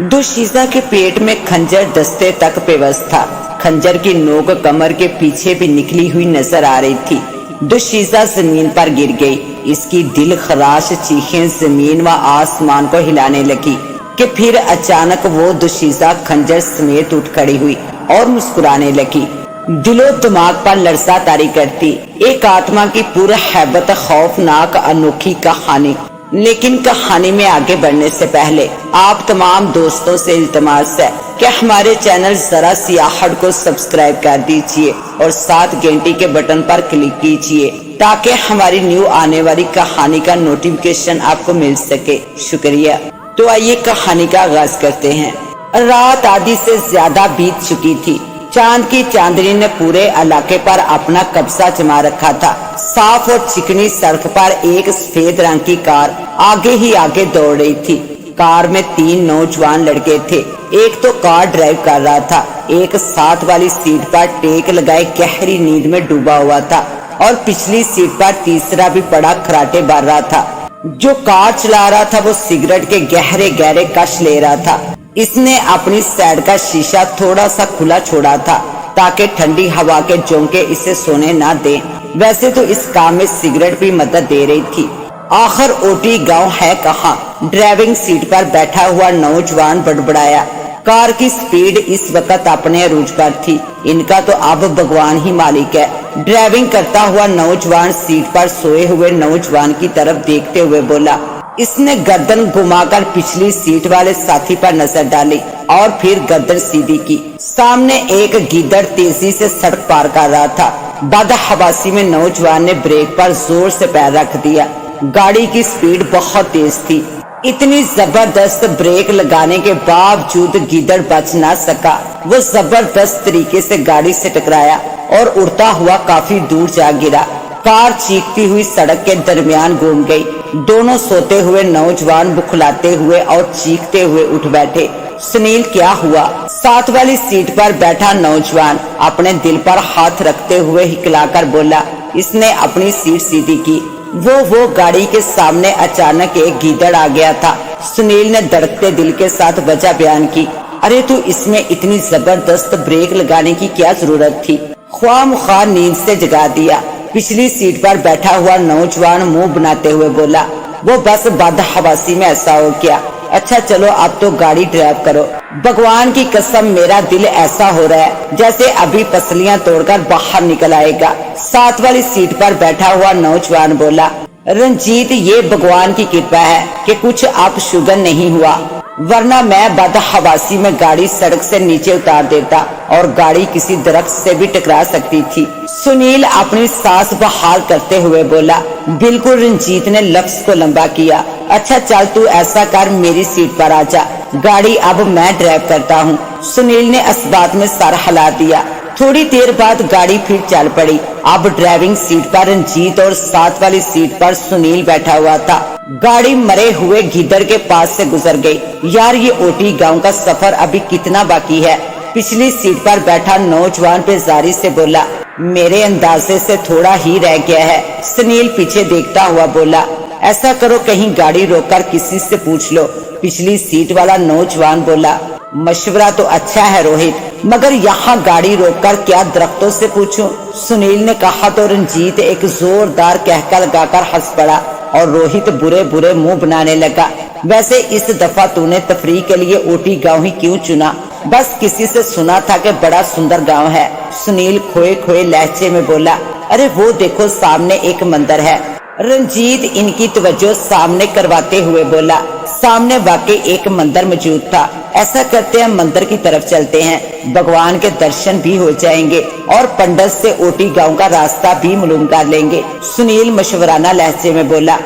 दुशीजा के पेट में खंजर दस्ते तक पेवस्त था। खंजर की नोक कमर के पीछे भी निकली हुई नजर आ रही थी। दुशीजा जमीन पर गिर गई। इसकी दिल खराश चीखें जमीन व आसमान को हिलाने लगी कि फिर अचानक वो दुशीजा खंजर समेत उठ खड़ी हुई और मुस्कुराने लगी। दिलो दिमाग पर लरसा तारी करती एक आत्मा की पूरा हैबत खौफनाक अनोखी कहानी। लेकिन कहानी में आगे बढ़ने से पहले आप तमाम दोस्तों से इल्तमास है कि हमारे चैनल जरा सियाहट को सब्सक्राइब कर दीजिए और साथ घंटी के बटन पर क्लिक कीजिए ताकि हमारी न्यू आने वाली कहानी का नोटिफिकेशन आपको मिल सके। शुक्रिया। तो आइए कहानी का आगाज करते हैं। रात आधी से ज्यादा बीत चुकी थी। चांद की चांदनी ने पूरे इलाके पर अपना कब्जा जमा रखा था। साफ और चिकनी सड़क पर एक सफेद रंग की कार आगे ही आगे दौड़ रही थी। कार में 3 नौजवान लड़के थे। एक तो कार ड्राइव कर रहा था, एक साथ वाली सीट पर टेक लगाए गहरी नींद में डूबा हुआ था और पिछली सीट पर तीसरा भी बड़ा खराटे मार रहा था। जो कार चला रहा था वो सिगरेट के गहरे गहरे कश ले रहा था। इसने अपनी साइड का शीशा थोड़ा सा खुला छोड़ा था ताकि ठंडी हवा के झोंके इसे सोने ना दे। वैसे तो इस काम में सिगरेट भी मदद दे रही थी। आखिर ओटी गांव है कहाँ? ड्राइविंग सीट पर बैठा हुआ नौजवान बड़बड़ाया। कार की स्पीड इस वक्त अपने अरूज पर थी। इनका तो अब भगवान ही मालिक है। ड्राइविंग करता हुआ नौजवान सीट पर सोए हुए नौजवान की तरफ देखते हुए बोला। इसने गर्दन घुमाकर पिछली सीट वाले साथी पर नजर डाली और फिर गर्दन सीधी की। सामने एक गीदड़ तेजी से सड़क पार कर रहा था। बदहवासी में नौजवान ने ब्रेक पर जोर से पैर रख दिया। गाड़ी की स्पीड बहुत तेज थी। इतनी जबरदस्त ब्रेक लगाने के बावजूद गीदड़ बच ना सका। वो जबरदस्त तरीके से गाड़ी से टकराया और उड़ता हुआ काफी दूर जा गिरा। कार चीखती हुई सड़क के दरमियान घूम गई। दोनों सोते हुए नौजवान बुखलाते हुए और चीखते हुए उठ बैठे। सुनील, क्या हुआ? साथ वाली सीट पर बैठा नौजवान अपने दिल पर हाथ रखते हुए हिकलाकर बोला। इसने अपनी सीट सीधी की। वो गाड़ी के सामने अचानक एक गीदड़ आ गया था। सुनील ने धड़कते दिल के साथ वजह बयान की। अरे तू इसमें इतनी जबरदस्त ब्रेक लगाने की क्या जरूरत थी? ख्वामख्वाह नींद से जगा दिया। पिछली सीट पर बैठा हुआ नौजवान मुंह बनाते हुए बोला। वो बस बदहवासी में ऐसा हो गया। अच्छा चलो अब तो गाड़ी ड्राइव करो। भगवान की कसम मेरा दिल ऐसा हो रहा है जैसे अभी पसलियां तोड़कर बाहर निकल आएगा। साथ वाली सीट पर बैठा हुआ नौजवान बोला। रंजीत, ये भगवान की कृपा है कि कुछ आप शुगर नहीं हुआ, वरना मैं बदहवासी में गाड़ी सड़क से नीचे उतार देता और गाड़ी किसी दरख्त से भी टकरा सकती थी। सुनील अपनी सांस बहाल करते हुए बोला। बिल्कुल। रंजीत ने लफ्ज को लंबा किया। अच्छा चल तू ऐसा कर, मेरी सीट पर आ जा। गाड़ी अब मैं ड्राइव करता हूँ। सुनील ने इस बात में सर हिला दिया। थोड़ी देर बाद गाड़ी फिर चल पड़ी। अब ड्राइविंग सीट पर रंजीत और साथ वाली सीट पर सुनील बैठा हुआ था। गाड़ी मरे हुए गीदड़ के पास से गुजर गई। यार ये ओटी गांव का सफर अभी कितना बाकी है? पिछली सीट पर बैठा नौजवान बेजारी से बोला। मेरे अंदाजे से थोड़ा ही रह गया है। सुनील पीछे देखता हुआ बोला। ऐसा करो कहीं गाड़ी रोककर किसी से पूछ लो। पिछली सीट वाला नौजवान बोला। मशवरा तो अच्छा है रोहित, मगर यहाँ गाड़ी रोककर क्या दरख्तों से पूछूं? सुनील ने कहा तो रंजीत एक जोरदार कहका लगाकर हंस पड़ा और रोहित बुरे बुरे मुंह बनाने लगा। वैसे इस दफा तूने तफरीह के लिए ओटी गांव ही क्यों चुना? बस किसी से सुना था कि बड़ा सुंदर गांव है। सुनील खोए खोए लहजे में बोला। अरे वो देखो सामने एक मंदिर है। रंजीत इनकी तवज्जो सामने करवाते हुए बोला। सामने वाकई एक मंदिर मौजूद था। ऐसा करते हैं मंदिर की तरफ चलते हैं, भगवान के दर्शन भी हो जाएंगे और पंडित से ओटी गांव का रास्ता भी मालूम कर लेंगे। सुनील मशवराना लहजे में बोला।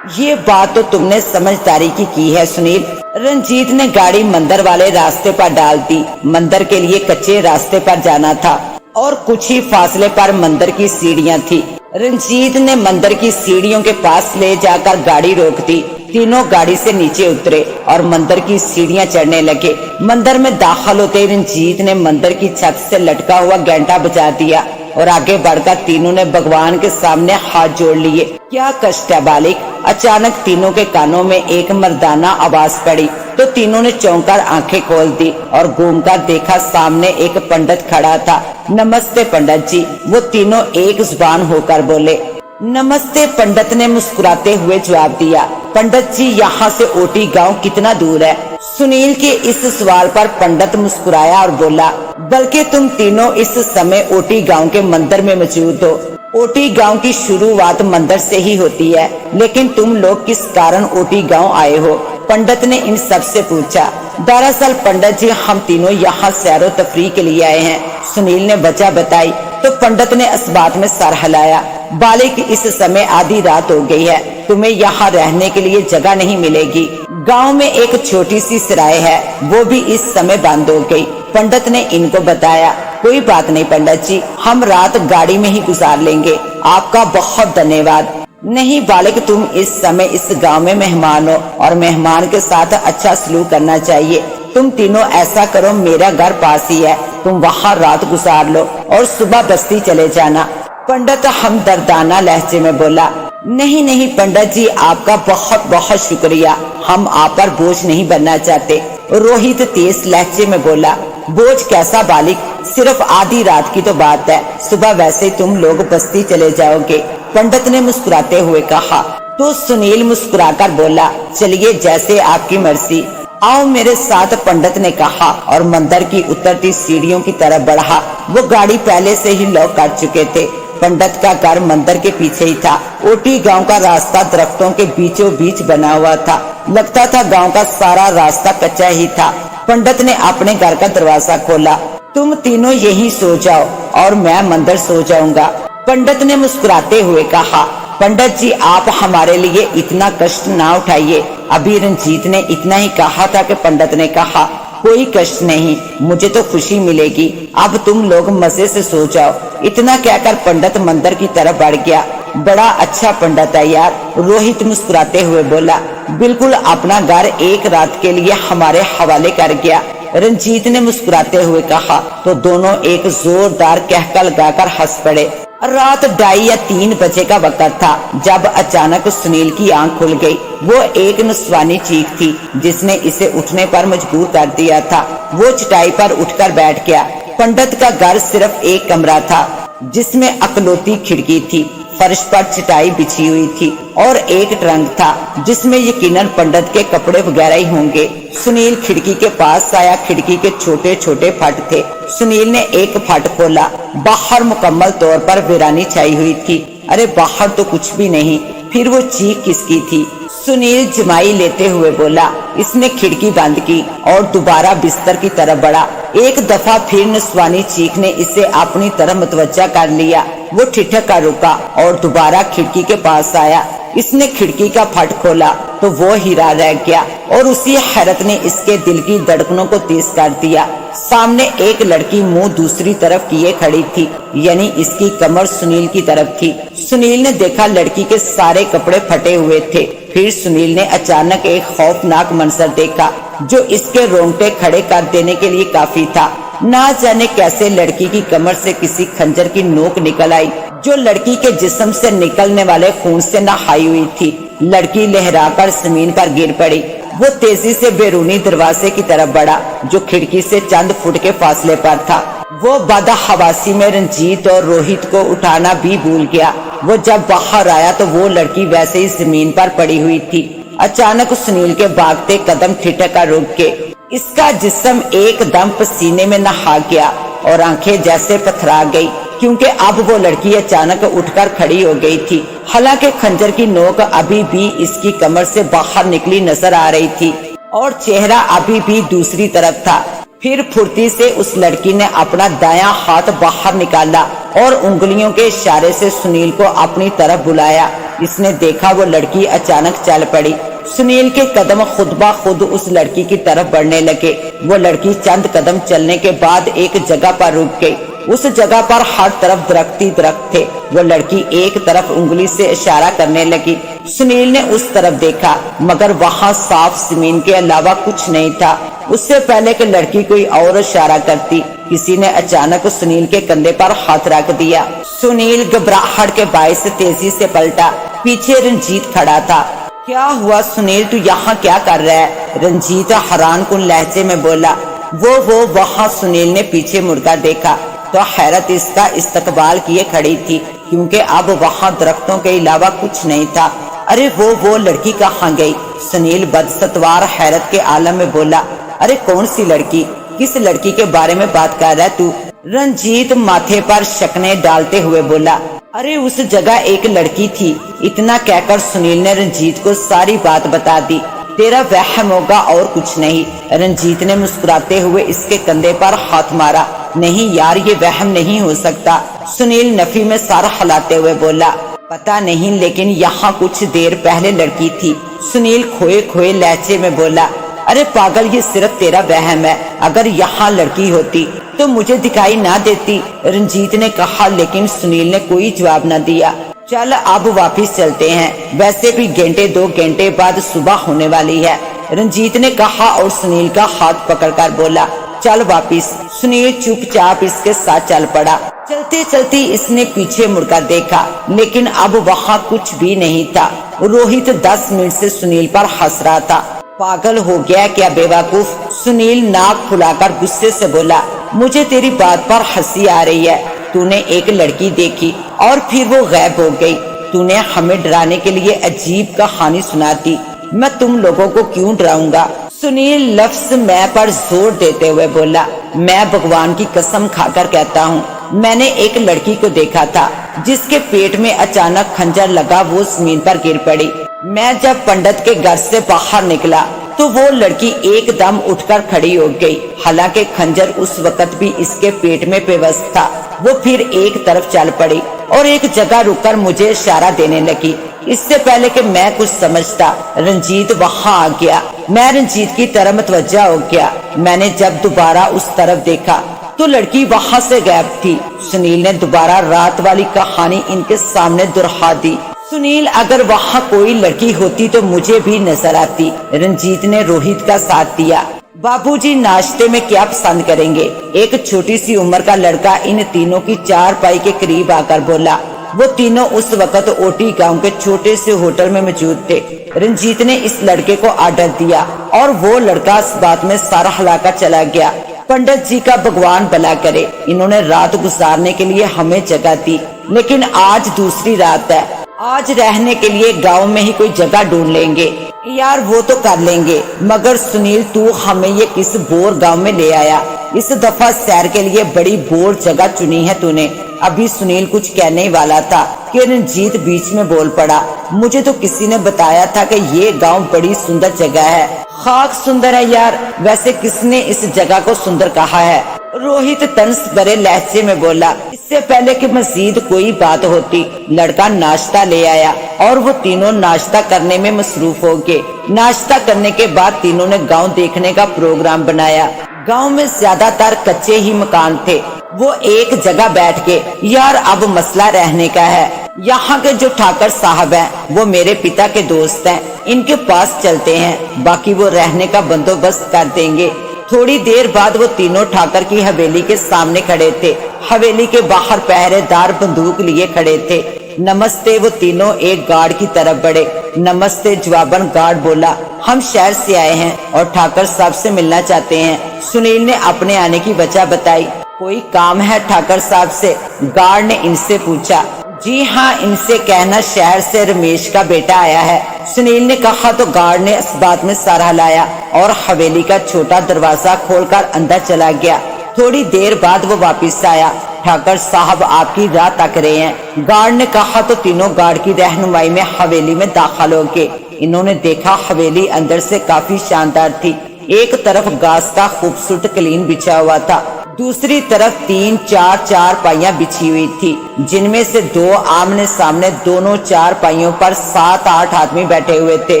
ये बात तो तुमने समझदारी की है सुनील। रंजीत ने गाड़ी मंदिर वाले रास्ते पर डाल दी। मंदिर के लिए कच्चे रास्ते पर जाना था और कुछ ही फासले पर मंदिर की सीढ़ियां थी। रंजीत ने मंदिर की सीढ़ियों के पास ले जाकर गाड़ी रोक दी। तीनों गाड़ी से नीचे उतरे और मंदिर की सीढ़ियां चढ़ने लगे। मंदिर में दाखिल होते रंजीत ने मंदिर की छत से लटका हुआ घंटा बजा दिया और आगे बढ़कर तीनों ने भगवान के सामने हाथ जोड़ लिए। क्या कष्ट है बालिक, अचानक तीनों के कानों में एक मर्दाना आवाज पड़ी तो तीनों ने चौंक कर आंखें खोल दी और घूमकर देखा सामने एक पंडित खड़ा था। नमस्ते पंडित जी, वो तीनों एक जुबान होकर बोले। नमस्ते, पंडित ने मुस्कुराते हुए जवाब दिया। पंडित जी, यहाँ से ओटी गांव कितना दूर है? सुनील के इस सवाल पर पंडित मुस्कुराया और बोला, बल्कि तुम तीनों इस समय ओटी गांव के मंदिर में मौजूद हो। ओटी गांव की शुरुआत मंदिर से ही होती है, लेकिन तुम लोग किस कारण ओटी गांव आए हो? पंडित ने इन सब से पूछा। दरअसल पंडित जी, हम तीनों यहाँ सैरो तफरीह के लिए आए हैं, सुनील ने वजह बताई तो पंडित ने इस बात में सर हिलाया। बालिक, इस समय आधी रात हो गई है, तुम्हें यहाँ रहने के लिए जगह नहीं मिलेगी। गांव में एक छोटी सी सराय है, वो भी इस समय बंद हो गई, पंडित ने इनको बताया। कोई बात नहीं पंडित जी, हम रात गाड़ी में ही गुजार लेंगे, आपका बहुत धन्यवाद। नहीं बालिक, तुम इस समय इस गांव में मेहमान हो और मेहमान के साथ अच्छा सलूक करना चाहिए। तुम तीनों ऐसा करो, मेरा घर पास ही है, तुम वहाँ रात गुजार लो और सुबह बस्ती चले जाना। पंडित हमदर्दाना लहजे में बोला। नहीं नहीं पंडित जी, आपका बहुत बहुत शुक्रिया, हम आप पर बोझ नहीं बनना चाहते। रोहित तेज लहजे में बोला। बोझ कैसा बालिक, सिर्फ आधी रात की तो बात है, सुबह वैसे ही तुम लोग बस्ती चले जाओगे, पंडित ने मुस्कुराते हुए कहा। तो सुनील मुस्कुराकर बोला, चलिए जैसे आपकी मर्जी, आओ मेरे साथ, पंडित ने कहा और मंदिर की उतरती सीढ़ियों की तरफ बढ़ा। वो गाड़ी पहले से ही लॉक कर चुके थे। पंडित का घर मंदिर के पीछे ही था। ओटी गांव का रास्ता दरख्तों के बीचों बीच बना हुआ था। लगता था गांव का सारा रास्ता कच्चा ही था। पंडित ने अपने घर का दरवाजा खोला। तुम तीनों यहीं सो जाओ और मैं मंदिर सो जाऊंगा, पंडित ने मुस्कुराते हुए कहा। पंडित जी, आप हमारे लिए इतना कष्ट ना उठाइए, अभी रंजीत ने इतना ही कहा था कि पंडित ने कहा, कोई कष्ट नहीं, मुझे तो खुशी मिलेगी, अब तुम लोग मजे से सो जाओ। इतना कहकर पंडित मंदिर की तरफ बढ़ गया। बड़ा अच्छा पंडित है यार, रोहित मुस्कुराते हुए बोला। बिल्कुल अपना घर एक रात के लिए हमारे हवाले कर गया, रंजीत ने मुस्कुराते हुए कहा। तो दोनों एक जोरदार कहका लगाकर हंस पड़े। रात 2:30 या 3 बजे का वक्त था जब अचानक सुनील की आंख खुल गई। वो एक निस्वानी चीख थी जिसने इसे उठने पर मजबूर कर दिया था। वो चटाई पर उठकर बैठ गया। पंडित का घर सिर्फ एक कमरा था जिसमें अकलौती खिड़की थी। फर्श पर चटाई बिछी हुई थी और एक ट्रंक था जिसमें यकीनन पंडित के कपड़े वगैरह ही होंगे। सुनील खिड़की के पास आया। खिड़की के छोटे छोटे फट थे। सुनील ने एक फट खोला। बाहर मुकम्मल तौर पर वीरानी छाई हुई थी। अरे बाहर तो कुछ भी नहीं, फिर वो चीख किसकी थी? सुनील जमाई लेते हुए बोला। इसने खिड़की बंद की और दोबारा बिस्तर की तरफ बढ़ा। एक दफा फिर निस्वानी चीख ने इसे अपनी तरफ मुतवज्जा कर लिया। वो ठिठक कर रुका और दोबारा खिड़की के पास आया। इसने खिड़की का फट खोला तो वो हीरा रह गया और उसी हैरत ने इसके दिल की धड़कनों को तेज कर दिया। सामने एक लड़की मुंह दूसरी तरफ किए खड़ी थी, यानी इसकी कमर सुनील की तरफ थी। सुनील ने देखा लड़की के सारे कपड़े फटे हुए थे। फिर सुनील ने अचानक एक खौफनाक मंजर देखा जो इसके रोंगटे खड़े कर देने के लिए काफी था। ना जाने कैसे लड़की की कमर से किसी खंजर की नोक निकल आई जो लड़की के जिस्म से निकलने वाले खून से नहाई हुई थी। लड़की लहराकर जमीन पर गिर पड़ी। वो तेजी से बैरूनी दरवाजे की तरफ बढ़ा जो खिड़की से चंद फुट के फासले पर था। वो बदहवासी में रंजीत और रोहित को उठाना भी भूल गया। वो जब बाहर आया तो वो लड़की वैसे ही जमीन पर पड़ी हुई थी। अचानक सुनील के भागते कदम ठिठक कर रुक गए। इसका जिस्म एकदम पसीने में नहा गया और आंखें जैसे पथरा गई क्योंकि अब वो लड़की अचानक उठकर खड़ी हो गई थी। हालांकि खंजर की नोक अभी भी इसकी कमर से बाहर निकली नजर आ रही थी और चेहरा अभी भी दूसरी तरफ था। फिर फुर्ती से उस लड़की ने अपना दायां हाथ बाहर निकाला और उंगलियों के इशारे से सुनील को अपनी तरफ बुलाया। इसने देखा वो लड़की अचानक चल पड़ी। सुनील के कदम खुद ब खुद उस लड़की की तरफ बढ़ने लगे। वो लड़की चंद कदम चलने के बाद एक जगह पर रुक गई। उस जगह पर हर तरफ दरख्त ही दरख्त थे। वो लड़की एक तरफ उंगली से इशारा करने लगी। सुनील ने उस तरफ देखा मगर वहाँ साफ जमीन के अलावा कुछ नहीं था। उससे पहले कि लड़की कोई और इशारा करती, किसी ने अचानक सुनील के कंधे पर हाथ रख दिया। सुनील घबराहट के बायस तेजी से पलटा। पीछे रंजीत खड़ा था। क्या हुआ सुनील, तू यहाँ क्या कर रहा है? रंजीत हैरान कुन लहजे में बोला। वो वहाँ सुनील ने पीछे मुड़कर देखा तो हैरत इसका इस्तकबाल किए खड़ी थी, क्योंकि अब वहाँ दरख्तों के अलावा कुछ नहीं था। अरे वो लड़की कहाँ गई? सुनील बदसतवार हैरत के आलम में बोला। अरे कौन सी लड़की? किस लड़की के बारे में बात कर रहा है तू? रंजीत माथे पर शकने डालते हुए बोला। अरे उस जगह एक लड़की थी। इतना कहकर सुनील ने रंजीत को सारी बात बता दी। तेरा वहम होगा और कुछ नहीं। रंजीत ने मुस्कुराते हुए इसके कंधे पर हाथ मारा। नहीं यार, ये वहम नहीं हो सकता। सुनील नफी में सर हिलाते हुए बोला। पता नहीं, लेकिन यहाँ कुछ देर पहले लड़की थी। सुनील खोए खोए लहजे में बोला। अरे पागल, ये सिर्फ तेरा वहम है। अगर यहाँ लड़की होती तो मुझे दिखाई ना देती, रंजीत ने कहा, लेकिन सुनील ने कोई जवाब न दिया। चल अब वापिस चलते हैं, वैसे भी घंटे 2 घंटे बाद सुबह होने वाली है, रंजीत ने कहा और सुनील का हाथ पकड़कर बोला। चल वापिस। सुनील चुपचाप इसके साथ चल पड़ा। चलते चलते इसने पीछे मुड़कर देखा, लेकिन अब वहाँ कुछ भी नहीं था। रोहित 10 मिनट से सुनील पर हंस रहा था। पागल हो गया क्या बेवकूफ? सुनील नाक फुलाकर गुस्से से बोला। मुझे तेरी बात पर हंसी आ रही है। तूने एक लड़की देखी और फिर वो गायब हो गई। तूने हमें डराने के लिए अजीब कहानी सुनाती। मैं तुम लोगों को क्यों डराऊंगा? सुनील लफ्ज मैं पर जोर देते हुए बोला। मैं भगवान की कसम खाकर कहता हूँ, मैंने एक लड़की को देखा था जिसके पेट में अचानक खंजर लगा, वो जमीन पर गिर पड़ी। मैं जब पंडित के घर से बाहर निकला तो वो लड़की एकदम उठकर खड़ी हो गई। हालांकि खंजर उस वक्त भी इसके पेट में बेबस था। वो फिर एक तरफ चल पड़ी और एक जगह रुककर मुझे इशारा देने लगी। इससे पहले कि मैं कुछ समझता, रंजीत वहाँ आ गया। मैं रंजीत की तरफ मुतवज्जा हो गया। मैंने जब दोबारा उस तरफ देखा तो लड़की वहाँ से गायब थी। सुनील ने दोबारा रात वाली कहानी इनके सामने दोहरा दी। सुनील, अगर वहाँ कोई लड़की होती तो मुझे भी नजर आती। रंजीत ने रोहित का साथ दिया। बाबूजी नाश्ते में क्या पसंद करेंगे? एक छोटी सी उम्र का लड़का इन तीनों की चारपाई के करीब आकर बोला। वो तीनों उस वक्त ओटी गांव के छोटे से होटल में मौजूद थे। रंजीत ने इस लड़के को आर्डर दिया और वो लड़का इस बात में सर हिलाकर चला गया। पंडित जी का भगवान भला करे, इन्होंने रात गुजारने के लिए हमें जगह दी, लेकिन आज दूसरी रात है। आज रहने के लिए गांव में ही कोई जगह ढूंढ लेंगे। यार वो तो कर लेंगे, मगर सुनील तू हमें ये किस बोर गांव में ले आया? इस दफा सैर के लिए बड़ी बोर जगह चुनी है तूने। अभी सुनील कुछ कहने वाला था कि रंजीत बीच में बोल पड़ा। मुझे तो किसी ने बताया था कि ये गांव बड़ी सुंदर जगह है। खाक सुंदर है यार, वैसे किसने इस जगह को सुंदर कहा है? रोहित तंस भरे लहजे में बोला। इससे पहले कि मजीद कोई बात होती, लड़का नाश्ता ले आया और वो तीनों नाश्ता करने में मसरूफ हो गए। नाश्ता करने के बाद तीनों ने गांव देखने का प्रोग्राम बनाया। गांव में ज्यादातर कच्चे ही मकान थे। वो एक जगह बैठ के, यार अब मसला रहने का है। यहाँ के जो ठाकर साहब हैं वो मेरे पिता के दोस्त हैं, इनके पास चलते हैं, बाकी वो रहने का बंदोबस्त कर देंगे। थोड़ी देर बाद वो तीनों ठाकर की हवेली के सामने खड़े थे। हवेली के बाहर पहरेदार बंदूक लिए खड़े थे। नमस्ते, वो तीनों एक गार्ड की तरफ बढ़े। नमस्ते जवाबन गार्ड बोला। हम शहर से आए हैं और ठाकर साहब से मिलना चाहते हैं। सुनील ने अपने आने की वजह बताई। कोई काम है ठाकर साहब से? गार्ड ने इनसे पूछा। जी हाँ, इनसे कहना शहर से रमेश का बेटा आया है, सुनील ने कहा। तो गार्ड ने इस बात में सर हिलाया और हवेली का छोटा दरवाजा खोलकर अंदर चला गया। थोड़ी देर बाद वो वापस आया। ठाकर साहब आपकी राह तक रहे हैं, गार्ड ने कहा। तो तीनों गार्ड की रहनुमाई में हवेली में दाखिल हो गए। इन्होंने देखा हवेली अंदर से काफी शानदार थी। एक तरफ घास का खूबसूरत कलीन बिछा हुआ था, दूसरी तरफ 3-4 चारपाइयां बिछी हुई थी, जिनमें से 2 आमने सामने। दोनों चारपाइयों पर 7-8 आदमी बैठे हुए थे,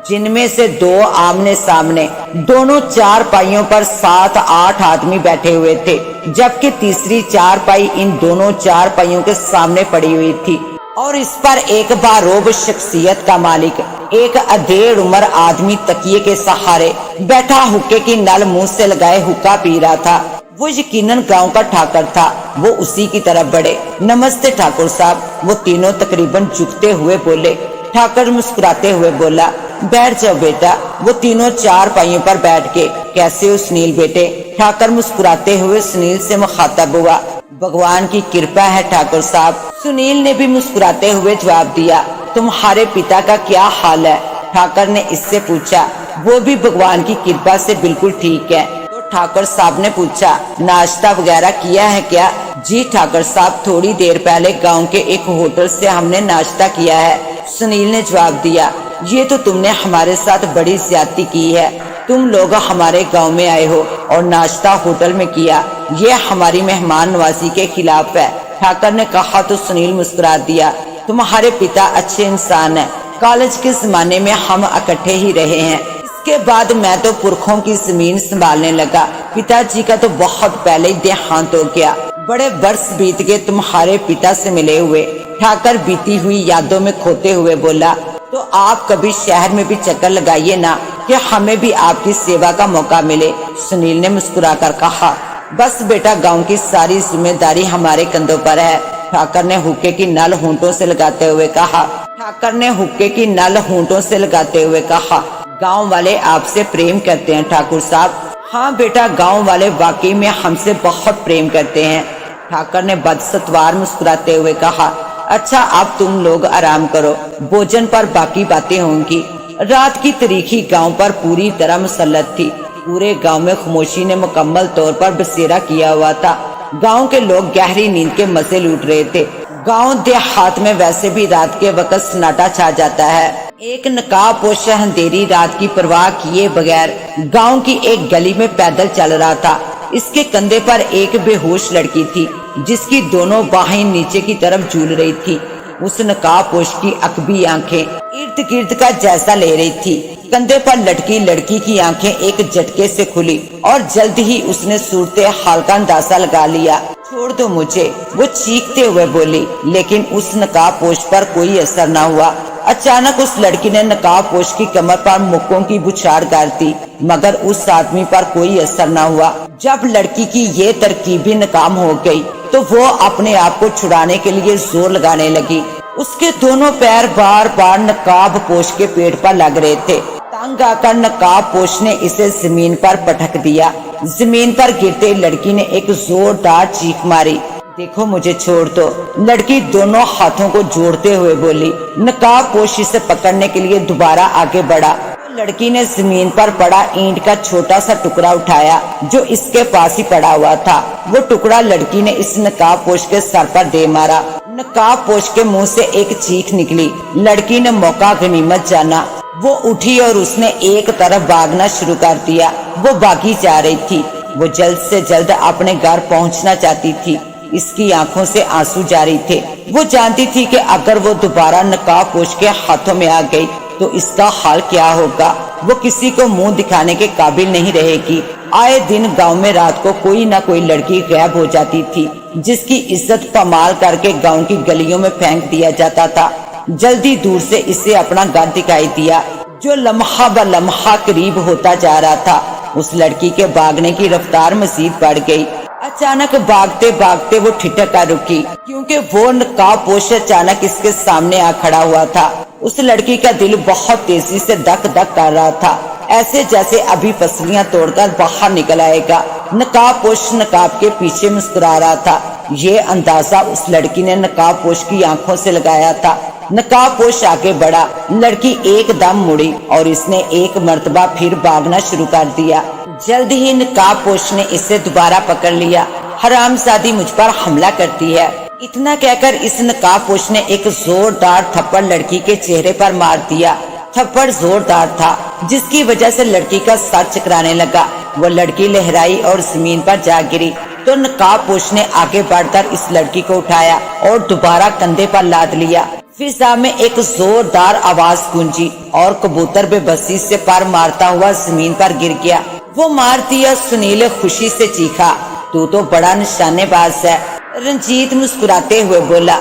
जिनमें से 2 आमने सामने। दोनों चारपाइयों पर 7-8 आदमी बैठे हुए थे, जबकि तीसरी चारपाई इन दोनों चारपाइयों के सामने पड़ी हुई थी और इस पर एक बारोब शख्सियत का मालिक, एक अधेड़ उम्र आदमी तकिए के सहारे बैठा हुक्के की नल मुंह से लगाए हुक्का पी रहा था। वो यकीनन गांव का ठाकर था। वो उसी की तरफ बढ़े। नमस्ते ठाकुर साहब, वो तीनों तकरीबन झुकते हुए बोले। ठाकर मुस्कुराते हुए बोला, बैठ जाओ बेटा। वो तीनों चार पाइयों पर बैठ के, कैसे हो सुनील बेटे? ठाकर मुस्कुराते हुए सुनील से मुखातब हुआ। भगवान की कृपा है ठाकुर साहब। सुनील ने भी मुस्कुराते हुए जवाब दिया। तुम्हारे पिता का क्या हाल है? ठाकर ने इससे पूछा। वो भी भगवान की कृपा से बिल्कुल ठीक है। तो ठाकर साहब ने पूछा, नाश्ता वगैरह किया है क्या? जी ठाकर साहब, थोड़ी देर पहले गांव के एक होटल से हमने नाश्ता किया है, सुनील ने जवाब दिया। ये तो तुमने हमारे साथ बड़ी ज्यादती की है। तुम लोग हमारे गांव में आए हो और नाश्ता होटल में किया, ये हमारी मेहमान नवाजी के खिलाफ है, ठाकर ने कहा। तो सुनील मुस्कुरा दिया। तुम्हारे पिता अच्छे इंसान हैं। कॉलेज के जमाने में हम इकट्ठे ही रहे हैं। इसके बाद मैं तो पुरखों की जमीन संभालने लगा। पिताजी का तो बहुत पहले ही देहांत हो गया। बड़े वर्ष बीत गए तुम्हारे पिता से मिले हुए, ठाकर बीती हुई यादों में खोते हुए बोला। तो आप कभी शहर में भी चक्कर लगाइए ना, कि हमें भी आपकी सेवा का मौका मिले, सुनील ने मुस्कुराकर कहा। बस बेटा, गांव की सारी जिम्मेदारी हमारे कंधों पर है, ठाकर ने हुक्के की नल होंठों से लगाते हुए कहा। ठाकर ने हुक्के की नल होंठों से लगाते हुए कहा, गांव वाले आपसे प्रेम करते हैं ठाकुर साहब। हाँ बेटा, गांव वाले वाकई में हमसे बहुत प्रेम करते हैं, ठाकर ने बदसत्वार मुस्कुराते हुए कहा। अच्छा, अब तुम लोग आराम करो, भोजन पर बाकी बातें होंगी। रात की तारीखी गांव पर पूरी तरह मुसल्लत थी। पूरे गांव में खामोशी ने मुकम्मल तौर पर बसेरा किया हुआ था। गांव के लोग गहरी नींद के मजे लूट रहे थे। गांव देहात में वैसे भी रात के वक्त सन्नाटा छा जाता है। एक नकाबपोश अंधेरी रात की परवाह किए बगैर गांव की एक गली में पैदल चल रहा था। इसके कंधे पर एक बेहोश लड़की थी, जिसकी दोनों बाहें नीचे की तरफ झूल रही थी। उस नकाबपोश की अकबी आंखें इर्द गिर्द का जायजा ले रही थी। कंधे पर लटकी लड़की की आंखें एक झटके से खुली और जल्द ही उसने सूरत हाल का अंदाजा लगा लिया। छोड़ दो मुझे, वो चीखते हुए बोली, लेकिन उस नकाबपोश पर कोई असर न हुआ। अचानक उस लड़की ने नकाबपोश की कमर पर मुक्कों की बुछाड़ कर दी, मगर उस आदमी पर कोई असर न हुआ। जब लड़की की ये तरकीबें नाकाम हो गई, तो वो अपने आप को छुड़ाने के लिए जोर लगाने लगी। उसके दोनों पैर बार बार नकाबपोश के पेट पर लग रहे थे। तंग आकर नकाबपोश ने इसे जमीन पर पटक दिया। जमीन पर गिरते लड़की ने एक जोरदार चीख मारी। देखो, मुझे छोड़ दो, लड़की दोनों हाथों को जोड़ते हुए बोली। नकाबपोश इसे पकड़ने के लिए दोबारा आगे बढ़ा। लड़की ने जमीन पर पड़ा ईंट का छोटा सा टुकड़ा उठाया, जो इसके पास ही पड़ा हुआ था। वो टुकड़ा लड़की ने इस नकाबपोश के सर पर दे मारा। नकाबपोश के मुंह से एक चीख निकली। लड़की ने मौका गनीमत जाना। वो उठी और उसने एक तरफ भागना शुरू कर दिया। वो भागी जा रही थी। वो जल्द से जल्द अपने घर पहुंचना चाहती थी। इसकी आंखों से आंसू जारी थे। वो जानती थी कि अगर वो दोबारा नकाबपोश के हाथों में आ गई तो इसका हाल क्या होगा। वो किसी को मुंह दिखाने के काबिल नहीं रहेगी। आए दिन गांव में रात को कोई न कोई लड़की गायब हो जाती थी, जिसकी इज्जत पमाल करके गांव की गलियों में फेंक दिया जाता था। जल्दी दूर से इसे अपना घर दिखाई दिया, जो लम्हा ब लम्हा करीब होता जा रहा था। उस लड़की के भागने की रफ्तार मजीद बढ़ गई। अचानक भागते भागते वो ठिठक कर रुकी, क्योंकि वो नकाबपोश अचानक इसके सामने आ खड़ा हुआ था। उस लड़की का दिल बहुत तेजी से धक धक कर रहा था, ऐसे जैसे अभी पसलियां तोड़कर बाहर निकल आएगा। नकाबपोश नकाब के पीछे मुस्कुरा रहा था। ये अंदाजा उस लड़की ने नकाबपोश की आंखों से लगाया था। नकाबपोश आगे बढ़ा। लड़की एकदम मुड़ी और इसने एक मर्तबा फिर भागना शुरू कर दिया। जल्द ही नकाबपोश ने इसे दोबारा पकड़ लिया। हरामजादी मुझ पर हमला करती है, इतना कहकर इस नकाबपोश ने एक जोरदार थप्पड़ लड़की के चेहरे पर मार दिया। थप्पड़ जोरदार था, जिसकी वजह से लड़की का सर चकराने लगा। वो लड़की लहराई और जमीन पर जा गिरी। तो नकाबपोश ने आगे बढ़कर इस लड़की को उठाया और दोबारा कंधे पर लाद लिया। फिजा में एक जोरदार आवाज गूंजी और कबूतर बेबसी से पर मारता हुआ जमीन पर गिर गया। वो मार दिया। सुनील खुशी से चीखा, तू तो बड़ा निशानेबाज है। रंजीत मुस्कुराते हुए बोला।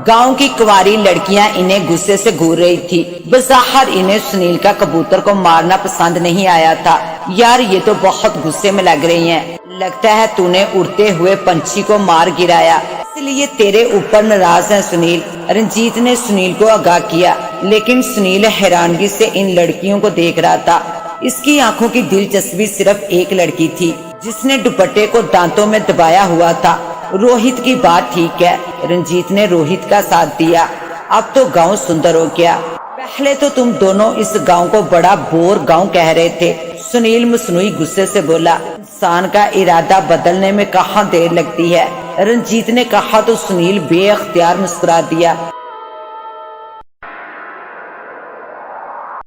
गांव की कुंवारी लड़कियां इन्हें गुस्से से घूर रही थी। बज़ाहिर इन्हें सुनील का कबूतर को मारना पसंद नहीं आया था। यार, ये तो बहुत गुस्से में लग रही हैं। लगता है तूने उड़ते हुए पंछी को मार गिराया, इसलिए तेरे ऊपर नाराज है सुनील। रंजीत ने सुनील को आगाह किया। لیکن سنیل حیرانگی سے ان لڑکیوں کو دیکھ رہا تھا۔ اس کی آنکھوں کی دلچسپی صرف ایک لڑکی تھی جس نے دوپٹے کو دانتوں میں دبایا ہوا تھا۔ روہت کی بات ٹھیک ہے، رنجیت نے روہت کا ساتھ دیا۔ اب تو گاؤں سندر ہو گیا، پہلے تو تم دونوں اس گاؤں کو بڑا بور گاؤں کہہ رہے تھے۔ سنیل مصنوعی غصے سے بولا، انسان کا ارادہ بدلنے میں کہاں دیر لگتی ہے، رنجیت نے کہا تو سنیل بے اختیار مسکرا دیا۔